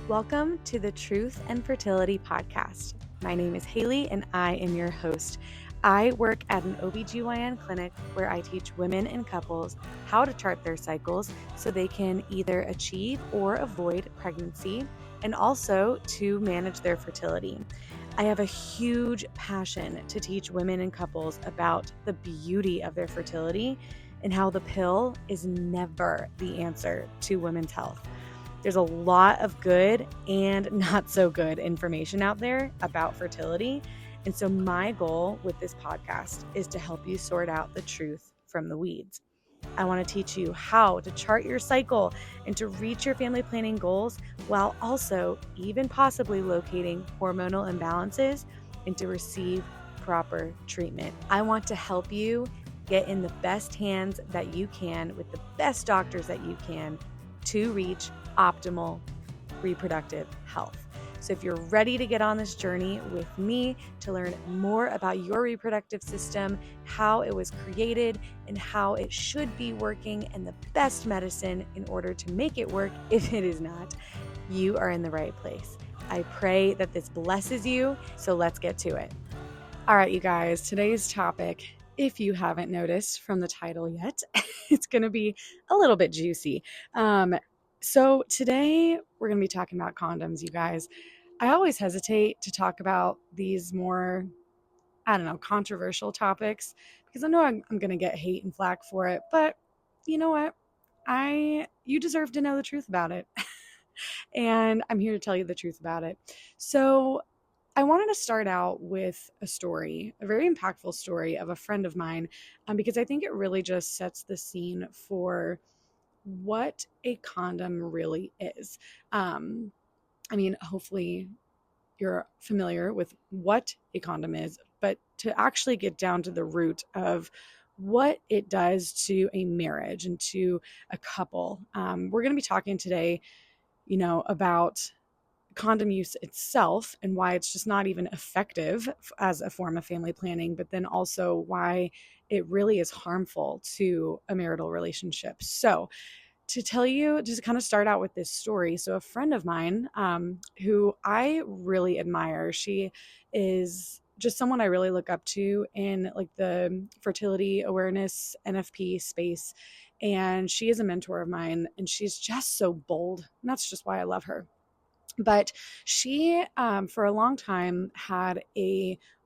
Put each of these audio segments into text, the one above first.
Welcome to the Truth and Fertility Podcast. My name is Haley and I am your host. I work at an OBGYN clinic where I teach women and couples how to chart their cycles so they can either achieve or avoid pregnancy and also to manage their fertility. I have a huge passion to teach women and couples about the beauty of their fertility and how the pill is never the answer to women's health. There's a lot of good and not so good information out there about fertility. And so my goal with this podcast is to help you sort out the truth from the weeds. I want to teach you how to chart your cycle and to reach your family planning goals while also even possibly locating hormonal imbalances and to receive proper treatment. I want to help you get in the best hands that you can with the best doctors that you can to reach optimal reproductive health. So if you're ready to get on this journey with me to learn more about your reproductive system, how it was created, and how it should be working, and the best medicine in order to make it work if it is not, you are in the right place. I pray that this blesses you, so let's get to it. All right, you guys, today's topic, if you haven't noticed from the title yet, it's going to be a little bit juicy. So today we're going to be talking about condoms, you guys. I always hesitate to talk about these more, controversial topics because I know I'm going to get hate and flack for it. But you know what? You deserve to know the truth about it. And I'm here to tell you the truth about it. So I wanted to start out with a story, a very impactful story of a friend of mine, because I think it really just sets the scene for what a condom really is. Hopefully you're familiar with what a condom is, but to actually get down to the root of what it does to a marriage and to a couple. We're going to be talking today, about condom use itself and why it's just not even effective as a form of family planning, but then also why it really is harmful to a marital relationship. So to tell you, just kind of start out with this story. So a friend of mine, who I really admire, she is just someone I really look up to in like the fertility awareness, NFP space. And she is a mentor of mine and she's just so bold. And that's just why I love her. But she, for a long time, had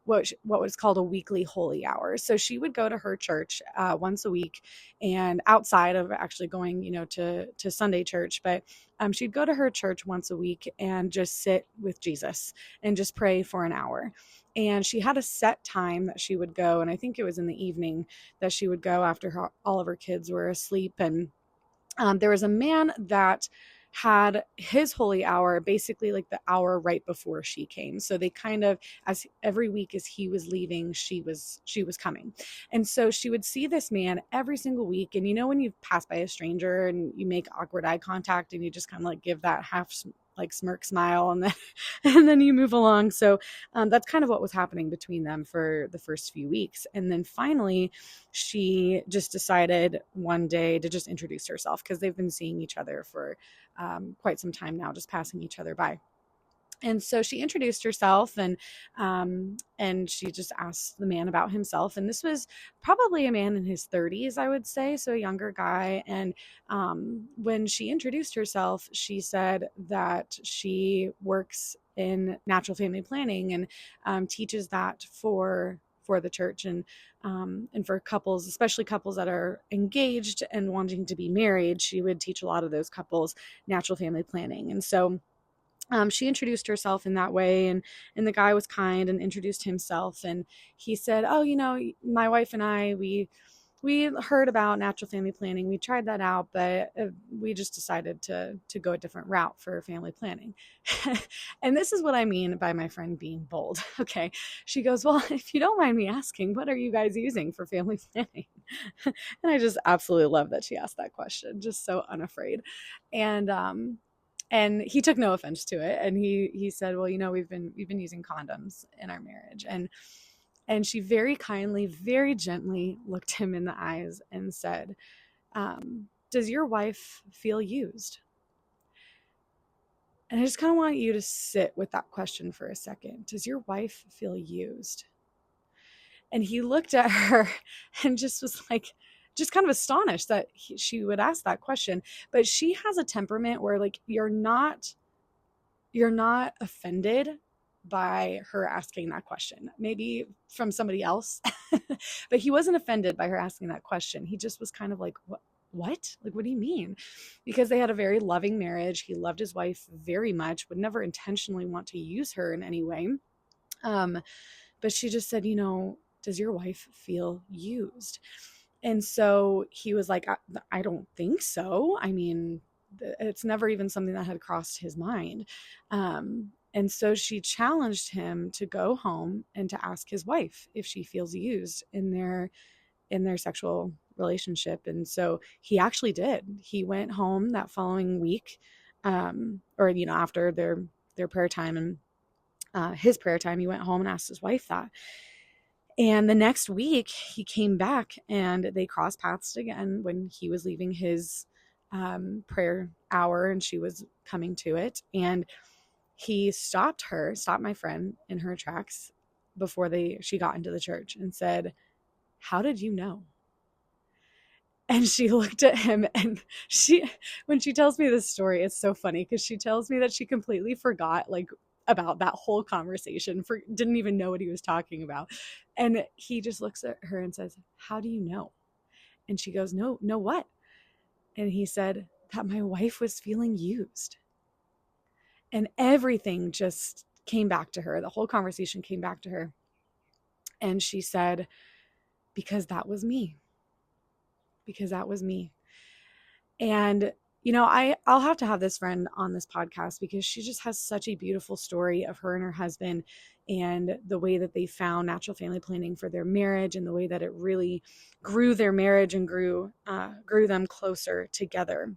what was called a weekly holy hour. So she would go to her church once a week, and outside of actually going, to Sunday church, but she'd go to her church once a week and just sit with Jesus and just pray for an hour. And she had a set time that she would go, and I think it was in the evening that she would go after all of her kids were asleep. And there was a man that had his holy hour basically like the hour right before she came. So they kind of, as every week as he was leaving, she was coming. And so she would see this man every single week. And when you pass by a stranger and you make awkward eye contact and you just kind of like give that half like smirk smile and then you move along. So that's kind of what was happening between them for the first few weeks. And then finally she just decided one day to just introduce herself because they've been seeing each other for quite some time now, just passing each other by. And so she introduced herself and she just asked the man about himself. And this was probably a man in his 30s, I would say, so a younger guy. And when she introduced herself, she said that she works in natural family planning and teaches that for the church and for couples, especially couples that are engaged and wanting to be married. She would teach a lot of those couples natural family planning. And so she introduced herself in that way, and the guy was kind and introduced himself, and he said, "Oh, my wife and I, we heard about natural family planning. We tried that out, but we just decided to go a different route for family planning." And this is what I mean by my friend being bold. Okay, she goes, "Well, if you don't mind me asking, what are you guys using for family planning?" And I just absolutely love that she asked that question, just so unafraid, and he took no offense to it. And he said, "Well, we've been using condoms in our marriage." And she very kindly, very gently looked him in the eyes and said, "Does your wife feel used?" And I just kind of want you to sit with that question for a second. Does your wife feel used? And he looked at her and just was like, just kind of astonished that she would ask that question. But she has a temperament where like you're not offended by her asking that question, maybe from somebody else, but he wasn't offended by her asking that question. He just was kind of like, what? Like, what do you mean? Because they had a very loving marriage. He loved his wife very much, would never intentionally want to use her in any way. But she just said, does your wife feel used? And so he was like, I don't think so. I mean, it's never even something that had crossed his mind. And so she challenged him to go home and to ask his wife if she feels used in their sexual relationship. And so he actually did. He went home that following week, after their prayer time and his prayer time, he went home and asked his wife that. And the next week he came back and they crossed paths again when he was leaving his prayer hour and she was coming to it. And he stopped my friend in her tracks before she got into the church and said, "How did you know?" And she looked at him, and when she tells me this story, it's so funny because she tells me that she completely forgot about that whole conversation, didn't even know what he was talking about. And he just looks at her and says, "How do you know?" And she goes, "No, what?" And he said that my wife was feeling used. And everything just came back to her. The whole conversation came back to her. And she said, because that was me. Because that was me. And, I'll have to have this friend on this podcast because she just has such a beautiful story of her and her husband and the way that they found natural family planning for their marriage and the way that it really grew their marriage and grew them closer together,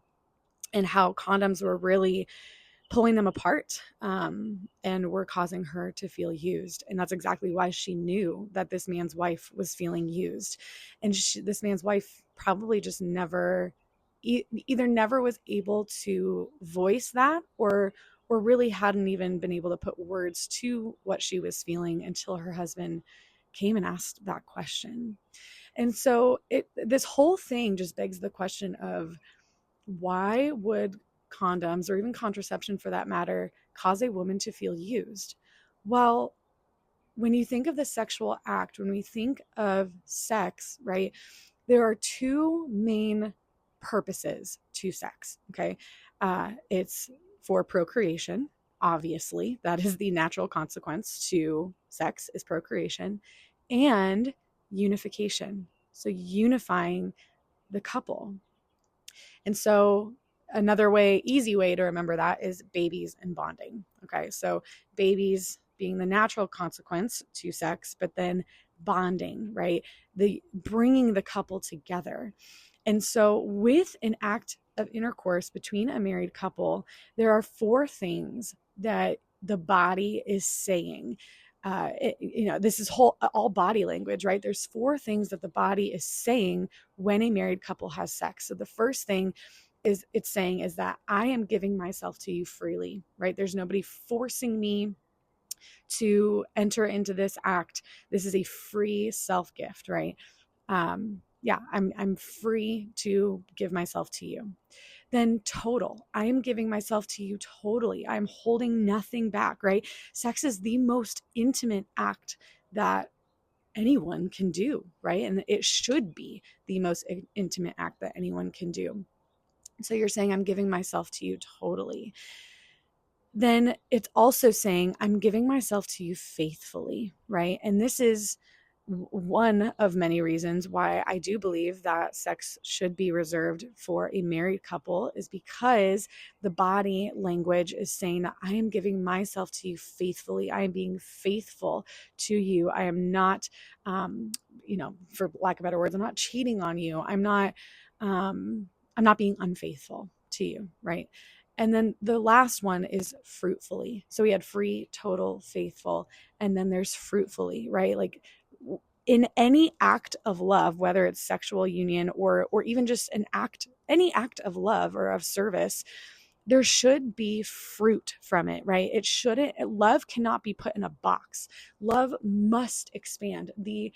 and how condoms were really pulling them apart and were causing her to feel used. And that's exactly why she knew that this man's wife was feeling used. And this man's wife probably just either never was able to voice that or really hadn't even been able to put words to what she was feeling until her husband came and asked that question. And so this whole thing just begs the question of, why would condoms, or even contraception for that matter, cause a woman to feel used? Well, when you think of the sexual act, when we think of sex, right, there are two main purposes to sex, okay? It's for procreation. Obviously, that is the natural consequence to sex, is procreation, and unification. So unifying the couple. And so another easy way to remember that is babies and bonding. Okay. So babies being the natural consequence to sex, but then bonding, right? The bringing the couple together. And so with an act of intercourse between a married couple, there are 4 things that the body is saying. This is all body language, right? There's 4 things that the body is saying when a married couple has sex. So the first thing it's saying is that I am giving myself to you freely, right? There's nobody forcing me to enter into this act. This is a free self gift, right? I'm free to give myself to you. Then total, I am giving myself to you totally. I'm holding nothing back, right? Sex is the most intimate act that anyone can do, right? And it should be the most intimate act that anyone can do. So you're saying, I'm giving myself to you totally. Then it's also saying, I'm giving myself to you faithfully, right? And this is one of many reasons why I do believe that sex should be reserved for a married couple, is because the body language is saying that I am giving myself to you faithfully. I am being faithful to you. I am not, for lack of better words, I'm not cheating on you. I'm not being unfaithful to you, right? And then the last one is fruitfully. So we had free, total, faithful, and then there's fruitfully, right? Like in any act of love, whether it's sexual union or even just any act of love or of service, there should be fruit from it, right? It shouldn't, love cannot be put in a box. Love must expand. The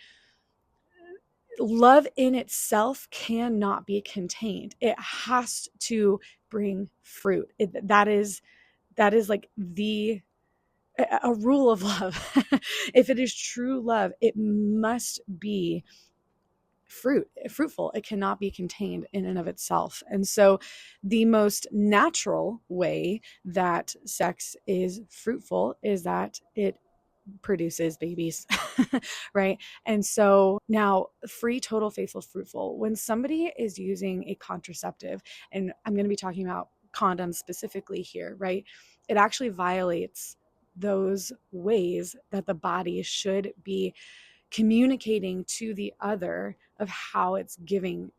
love in itself cannot be contained. It has to bring fruit. That is like a rule of love. If it is true love, it must be fruitful. It cannot be contained in and of itself. And so the most natural way that sex is fruitful is that it produces babies. Right? And so now, free, total, faithful, fruitful, when somebody is using a contraceptive, and I'm going to be talking about condoms specifically here, right? It actually violates those ways that the body should be communicating to the other of how it's giving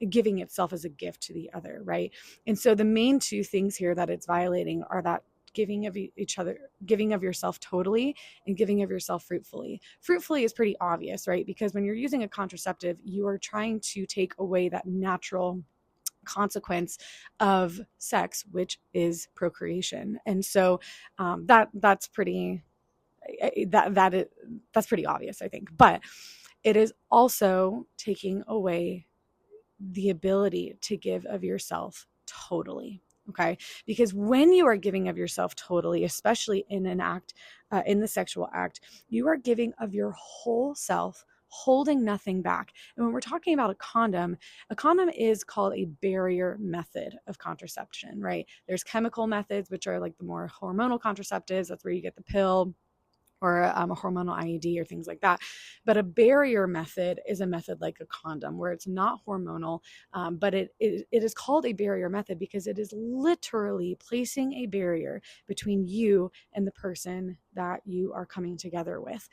itself as a gift to the other, right? And so the main two things here that it's violating are that giving of each other, giving of yourself totally, and giving of yourself fruitfully. Fruitfully is pretty obvious, right? Because when you're using a contraceptive, you are trying to take away that natural consequence of sex, which is procreation. And so that's pretty that's pretty obvious, I think. But it is also taking away the ability to give of yourself totally. Okay. Because when you are giving of yourself totally, especially in an act, in the sexual act, you are giving of your whole self, holding nothing back. And when we're talking about a condom is called a barrier method of contraception, right? There's chemical methods, which are like the more hormonal contraceptives. That's where you get the pill or a hormonal IUD or things like that. But a barrier method is a method like a condom where it's not hormonal, but it is called a barrier method because it is literally placing a barrier between you and the person that you are coming together with.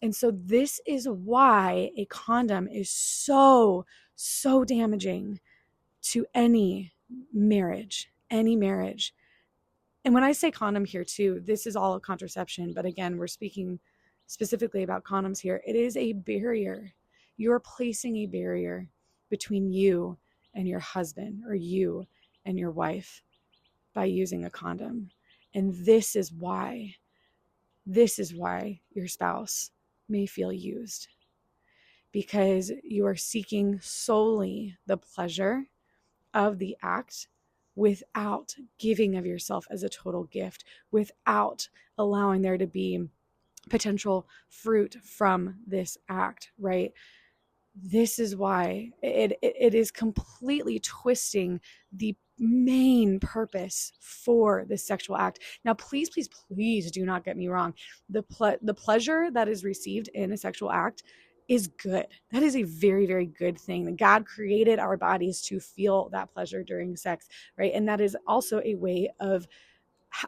And so this is why a condom is so damaging to any marriage. And when I say condom here too, this is all contraception. But again, we're speaking specifically about condoms here. It is a barrier. You're placing a barrier between you and your husband or you and your wife by using a condom. And this is why your spouse may feel used, because you are seeking solely the pleasure of the act without giving of yourself as a total gift, without allowing there to be potential fruit from this act, right? This is why it is completely twisting the main purpose for this sexual act. Now, please do not get me wrong. The pleasure that is received in a sexual act is good. That is a very, very good thing. God created our bodies to feel that pleasure during sex, right? And that is also a way of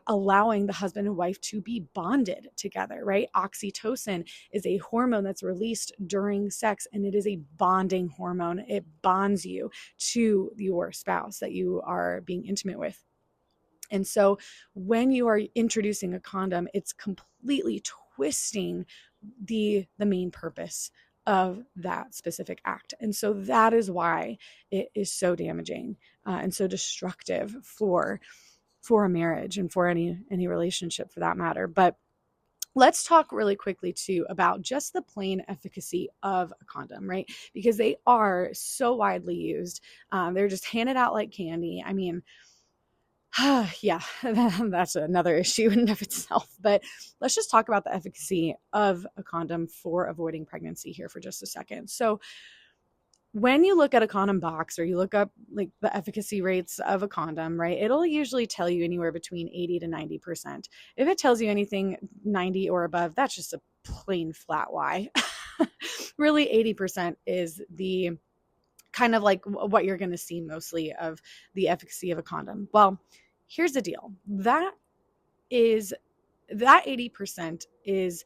allowing the husband and wife to be bonded together, right? Oxytocin is a hormone that's released during sex, and it is a bonding hormone. It bonds you to your spouse that you are being intimate with. And so when you are introducing a condom, it's completely twisting the main purpose of that specific act. And so that is why it is so damaging and so destructive for a marriage and for any relationship for that matter. But let's talk really quickly too about just the plain efficacy of a condom, right? Because they are so widely used. They're just handed out like candy. I mean, yeah, that's another issue in and of itself. But let's just talk about the efficacy of a condom for avoiding pregnancy here for just a second. So when you look at a condom box or you look up like the efficacy rates of a condom, right, it'll usually tell you anywhere between 80 to 90%. If it tells you anything 90 or above, that's just a plain flat lie. Really, 80% is the kind of like what you're going to see mostly of the efficacy of a condom. Well, here's the deal. That 80% is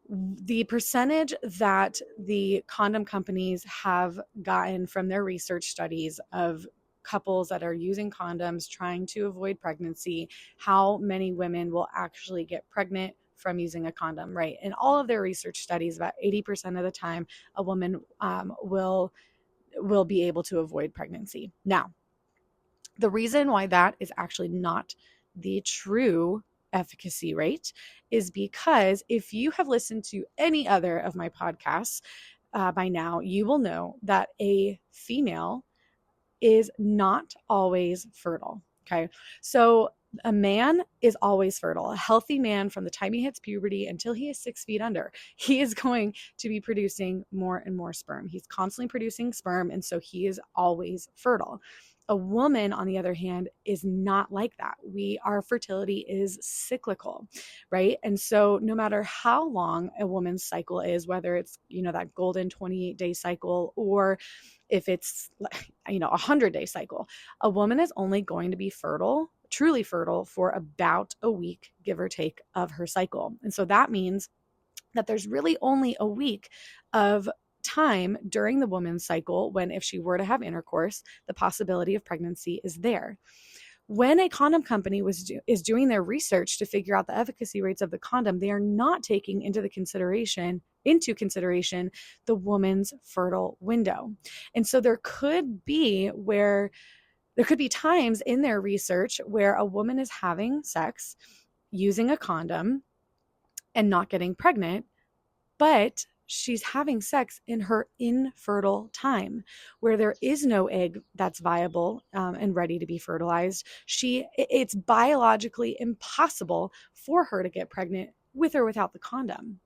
the percentage that the condom companies have gotten from their research studies of couples that are using condoms trying to avoid pregnancy, how many women will actually get pregnant from using a condom, right? In all of their research studies, about 80% of the time, a woman will be able to avoid pregnancy. Now, The reason why that is actually not the true efficacy rate is because if you have listened to any other of my podcasts by now, you will know that a female is not always fertile. Okay. So a man is always fertile. A healthy man, from the time he hits puberty until he is 6 feet under, he is going to be producing more and more sperm. He's constantly producing sperm. And so he is always fertile. A woman, on the other hand, is not like that. Our fertility is cyclical, right? And so no matter how long a woman's cycle is, whether it's, that golden 28-day cycle, or if it's, a 100-day cycle, a woman is only going to be fertile, truly fertile, for about a week, give or take, of her cycle. And so that means that there's really only a week of time during the woman's cycle when, if she were to have intercourse, the possibility of pregnancy is there. When a condom company is doing their research to figure out the efficacy rates of the condom, they are not taking into consideration the woman's fertile window. And so there could be times in their research where a woman is having sex using a condom and not getting pregnant, but she's having sex in her infertile time, where there is no egg that's viable and ready to be fertilized. It's biologically impossible for her to get pregnant with or without the condom.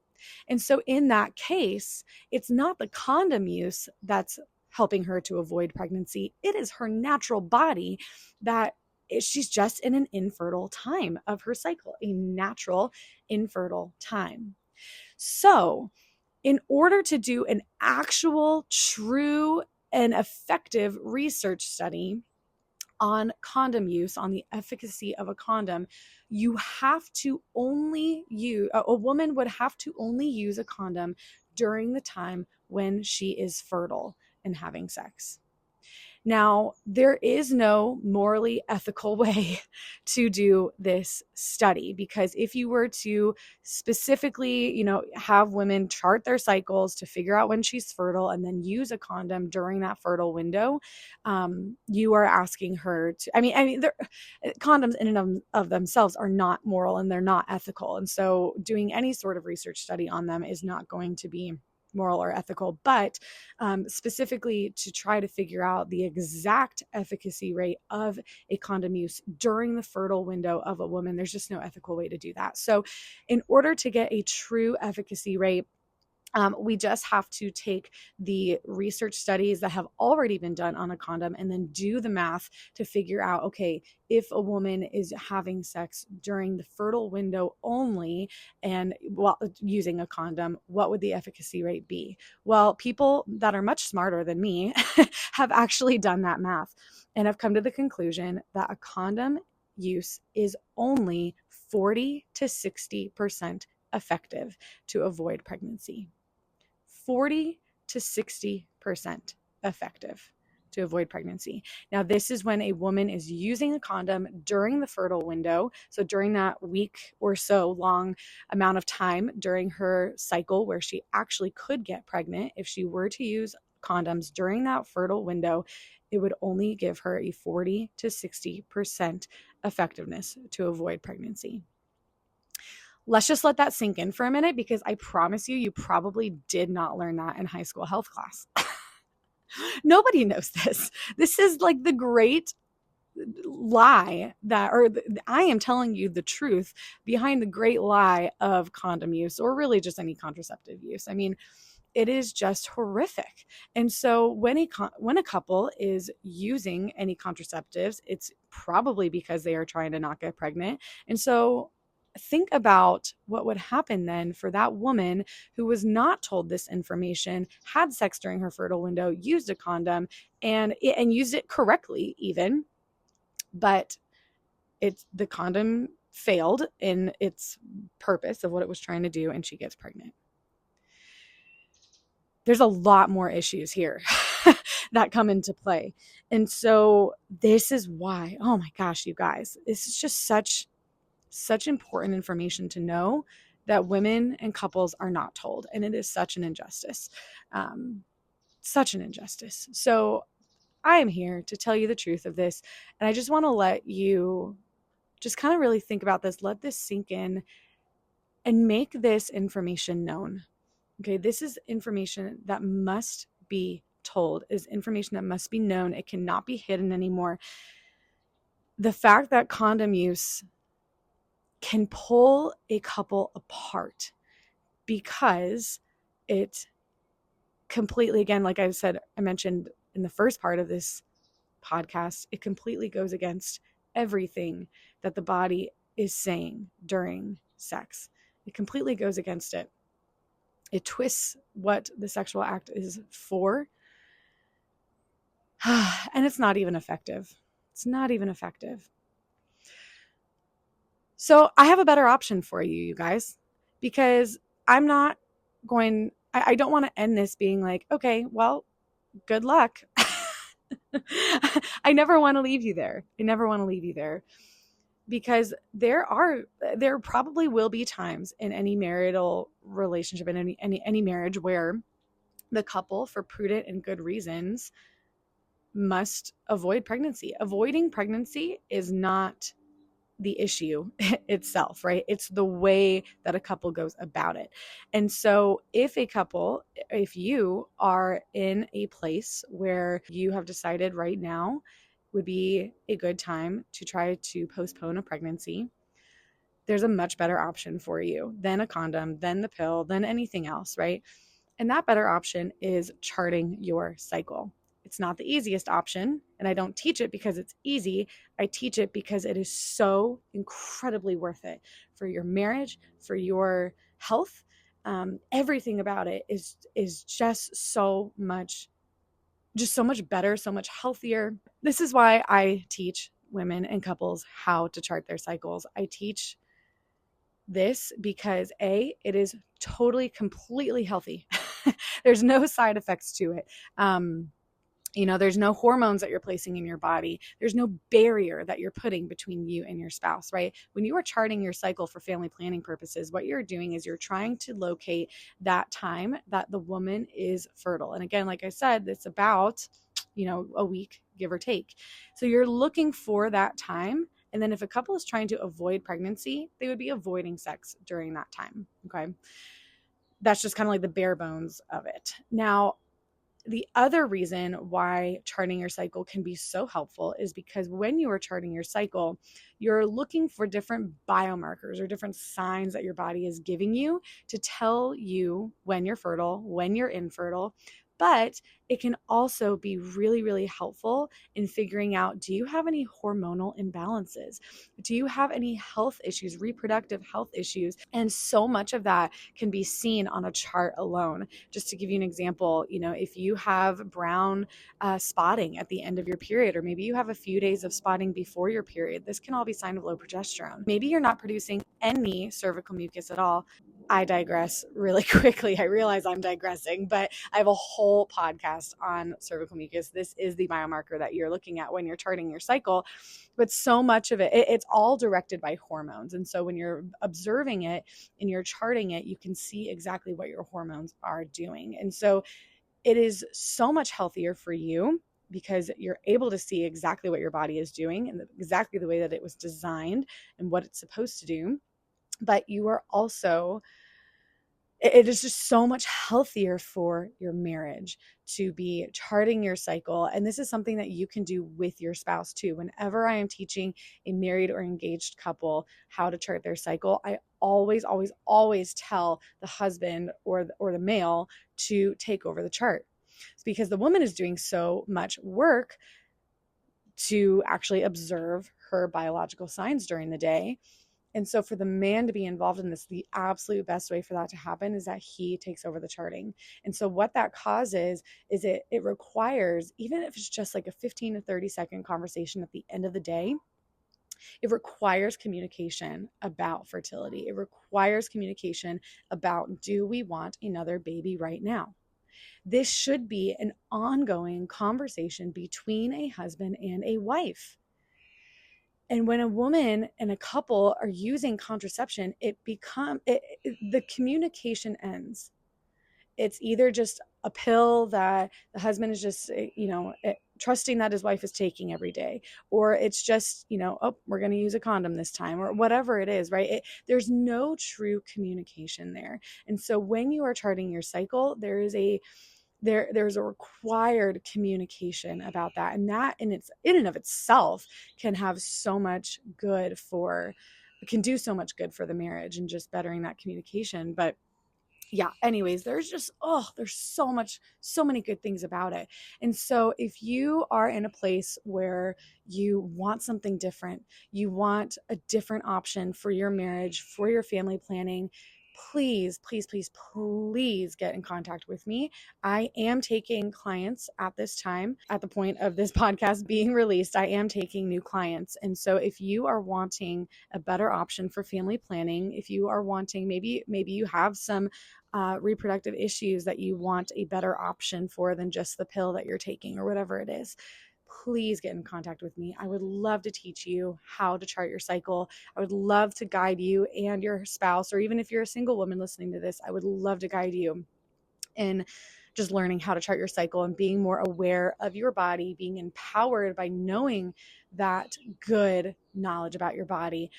And so in that case, it's not the condom use that's helping her to avoid pregnancy. It is her natural body that she's just in an infertile time of her cycle, a natural infertile time. So in order to do an actual, true, and effective research study on condom use, on the efficacy of a condom, a woman would have to only use a condom during the time when she is fertile and having sex. Now, there is no morally ethical way to do this study, because if you were to specifically, have women chart their cycles to figure out when she's fertile and then use a condom during that fertile window, you are asking her to, condoms in and of themselves are not moral and they're not ethical. And so doing any sort of research study on them is not going to be moral or ethical, but specifically to try to figure out the exact efficacy rate of a condom use during the fertile window of a woman, there's just no ethical way to do that. So in order to get a true efficacy rate, we just have to take the research studies that have already been done on a condom and then do the math to figure out, okay, if a woman is having sex during the fertile window only and while using a condom, what would the efficacy rate be? Well, people that are much smarter than me have actually done that math and have come to the conclusion that a condom use is only 40 to 60% effective to avoid pregnancy. 40 to 60% effective to avoid pregnancy. Now, this is when a woman is using a condom during the fertile window. So during that week or so long amount of time during her cycle where she actually could get pregnant, if she were to use condoms during that fertile window, it would only give her a 40 to 60% effectiveness to avoid pregnancy. Let's just let that sink in for a minute, because I promise you probably did not learn that in high school health class. Nobody knows this. This is like the great lie I am telling you the truth behind the great lie of condom use, or really just any contraceptive use. It is just horrific. And so when a couple is using any contraceptives, it's probably because they are trying to not get pregnant. And so think about what would happen then for that woman who was not told this information, had sex during her fertile window, used a condom and used it correctly even, but the condom failed in its purpose of what it was trying to do, and she gets pregnant. There's a lot more issues here that come into play. And so this is why, oh my gosh, you guys, this is just such important information to know that women and couples are not told. And it is such an injustice. So I am here to tell you the truth of this. And I just want to let you just kind of really think about this, let this sink in, and make this information known. Okay, this is information that must be told, is information that must be known. It cannot be hidden anymore. The fact that condom use can pull a couple apart because it completely, again, like I said, I mentioned in the first part of this podcast, it completely goes against everything that the body is saying during sex. It completely goes against it. It twists what the sexual act is for. And it's not even effective. It's not even effective. So I have a better option for you, you guys, because I'm not going, I don't want to end this being like, okay, well, good luck. I never want to leave you there. I never want to leave you there, because there probably will be times in any marital relationship, in any marriage, where the couple, for prudent and good reasons, must avoid pregnancy. Avoiding pregnancy is not the issue itself, right? It's the way that a couple goes about it. And so if you are in a place where you have decided right now would be a good time to try to postpone a pregnancy, there's a much better option for you than a condom, than the pill, than anything else, right? And that better option is charting your cycle. It's not the easiest option, and I don't teach it because it's easy. I teach it because it is so incredibly worth it for your marriage, for your health. Everything about it is just so much better, so much healthier. This is why I teach women and couples how to chart their cycles. I teach this because it is totally, completely healthy. There's no side effects to it. There's no hormones that you're placing in your body. There's no barrier that you're putting between you and your spouse, right? When you are charting your cycle for family planning purposes, what you're doing is you're trying to locate that time that the woman is fertile. And again, like I said, it's about, a week, give or take. So you're looking for that time. And then if a couple is trying to avoid pregnancy, they would be avoiding sex during that time. Okay. That's just kind of like the bare bones of it. Now, the other reason why charting your cycle can be so helpful is because when you are charting your cycle, you're looking for different biomarkers or different signs that your body is giving you to tell you when you're fertile, when you're infertile. But it can also be really, really helpful in figuring out, do you have any hormonal imbalances? Do you have any health issues, reproductive health issues? And so much of that can be seen on a chart alone. Just to give you an example, if you have brown spotting at the end of your period, or maybe you have a few days of spotting before your period, this can all be sign of low progesterone. Maybe you're not producing any cervical mucus at all. I digress really quickly. I realize I'm digressing, but I have a whole podcast on cervical mucus. This is the biomarker that you're looking at when you're charting your cycle. But so much of it's all directed by hormones. And so when you're observing it and you're charting it, you can see exactly what your hormones are doing. And so it is so much healthier for you because you're able to see exactly what your body is doing and exactly the way that it was designed and what it's supposed to do. But you are also, it is just so much healthier for your marriage to be charting your cycle. And this is something that you can do with your spouse too. Whenever I am teaching a married or engaged couple how to chart their cycle, I always, always, always tell the husband or the male to take over the chart. It's because the woman is doing so much work to actually observe her biological signs during the day. And so for the man to be involved in this, the absolute best way for that to happen is that he takes over the charting. And so what that causes is it requires, even if it's just like a 15 to 30 second conversation at the end of the day, it requires communication about fertility. It requires communication about, do we want another baby right now? This should be an ongoing conversation between a husband and a wife. And when a woman and a couple are using contraception, the communication ends. It's either just a pill that the husband is just, trusting that his wife is taking every day, or it's just, oh, we're going to use a condom this time, or whatever it is, right? There's no true communication there. And so when you are charting your cycle, there's a required communication about that. And that in and of itself can have so much good can do so much good for the marriage and just bettering that communication. But yeah, anyways, there's so many good things about it. And so if you are in a place where you want something different, you want a different option for your marriage, for your family planning, please, please, please, please get in contact with me. I am taking clients at this time. At the point of this podcast being released, I am taking new clients. And so if you are wanting a better option for family planning, if you are wanting, maybe you have some reproductive issues that you want a better option for than just the pill that you're taking or whatever it is, please get in contact with me. I would love to teach you how to chart your cycle. I would love to guide you and your spouse, or even if you're a single woman listening to this, I would love to guide you in just learning how to chart your cycle and being more aware of your body, being empowered by knowing that good knowledge about your body.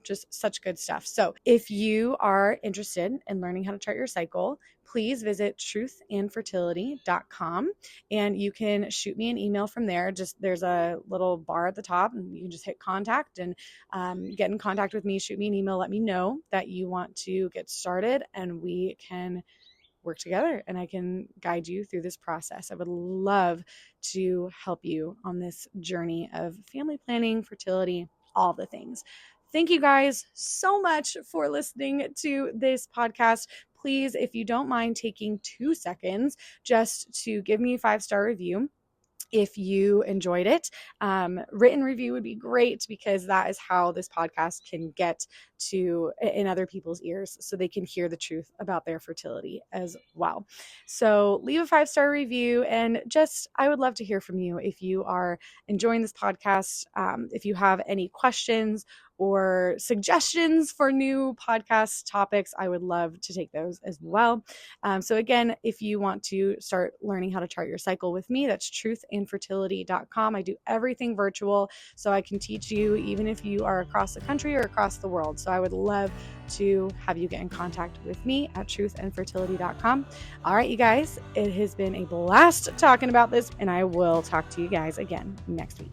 Just such good stuff. So if you are interested in learning how to chart your cycle, please visit truthandfertility.com and you can shoot me an email from there. Just there's a little bar at the top and you can just hit contact and get in contact with me, shoot me an email, let me know that you want to get started and we can work together and I can guide you through this process. I would love to help you on this journey of family planning, fertility, all the things. Thank you guys so much for listening to this podcast. Please, if you don't mind taking 2 seconds just to give me a 5-star review. If you enjoyed it, written review would be great because that is how this podcast can get in other people's ears so they can hear the truth about their fertility as well. So leave a 5-star review and I would love to hear from you if you are enjoying this podcast. If you have any questions or suggestions for new podcast topics, I would love to take those as well. So again, if you want to start learning how to chart your cycle with me, that's truthandfertility.com. I do everything virtual, so I can teach you even if you are across the country or across the world. So I would love to have you get in contact with me at truthandfertility.com. All right, you guys, it has been a blast talking about this, and I will talk to you guys again next week.